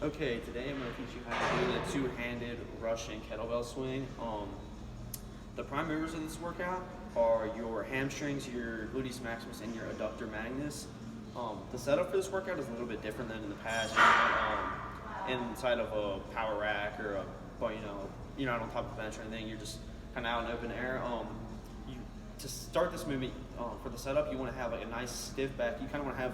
Okay, today I'm going to teach you how to do the two-handed Russian kettlebell swing. The prime movers of this workout are your hamstrings, your gluteus maximus, and your adductor magnus. The setup for this workout is a little bit different than in the past. You're not inside of a power rack or you're not on top of a bench or anything. You're just kind of out in open air. To start this movement, for the setup, you want to have like a nice stiff back. You kind of want to have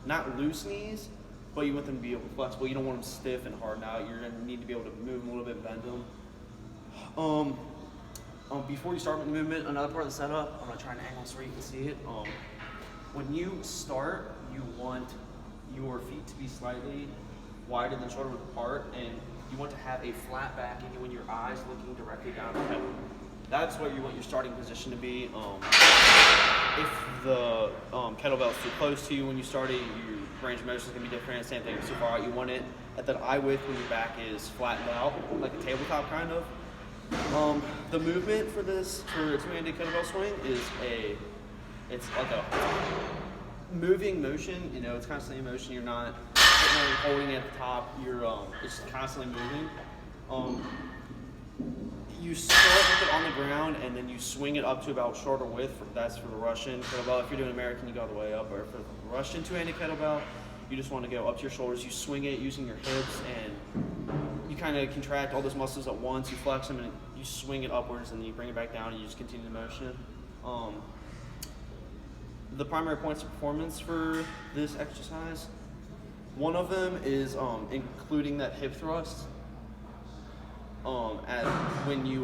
not loose knees, but you want them to be able to flexible. You don't want them stiff and hardened out. You're going to need to be able to move them a little bit, bend them. Before you start with the movement, another part of the setup, I'm going to try an angle so you can see it. When you start, you want your feet to be slightly wider than shoulder width apart, and you want to have a flat back and you want your eyes looking directly down the kettle. That's what you want your starting position to be. If the kettlebell is too close to you when you start it, your range of motion is going to be different. Same thing, if it's too far out, you want it at that eye width when your back is flattened out, like a tabletop kind of. The movement for this, for a two-handed kettlebell swing, is it's like a moving motion. You know, it's constantly in motion. You're not holding it at the top. It's just constantly moving. You start with it on the ground and then you swing it up to about shoulder width. That's for the Russian kettlebell. If you're doing American, you go all the way up. Or for the Russian two-handed kettlebell, you just want to go up to your shoulders. You swing it using your hips and you kind of contract all those muscles at once. You flex them and you swing it upwards and then you bring it back down and you just continue the motion. The primary points of performance for this exercise, one of them is including that hip thrust. When you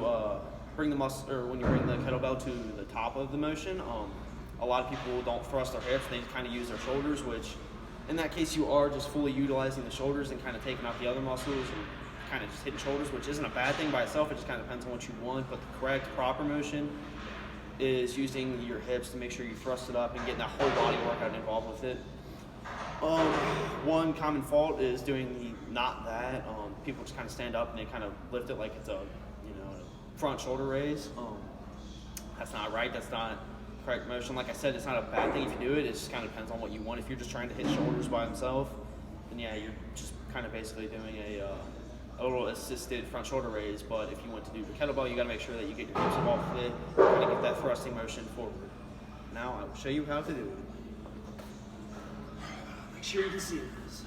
bring the kettlebell to the top of the motion, a lot of people don't thrust their hips; they kind of use their shoulders. Which, in that case, you are just fully utilizing the shoulders and kind of taking out the other muscles and kind of just hitting shoulders, which isn't a bad thing by itself. It just kind of depends on what you want. But the correct, proper motion is using your hips to make sure you thrust it up and getting that whole body workout involved with it. One common fault is doing not that. People just kind of stand up and they kind of lift it like it's a front shoulder raise. That's not right. That's not correct motion. Like I said, it's not a bad thing if you do it. It just kind of depends on what you want. If you're just trying to hit shoulders by themselves, then yeah, you're just kind of basically doing a little assisted front shoulder raise. But if you want to do the kettlebell, you got to make sure that you get your hips involved with it, kind of get that thrusting motion forward. Now I will show you how to do it. Make sure you can see this.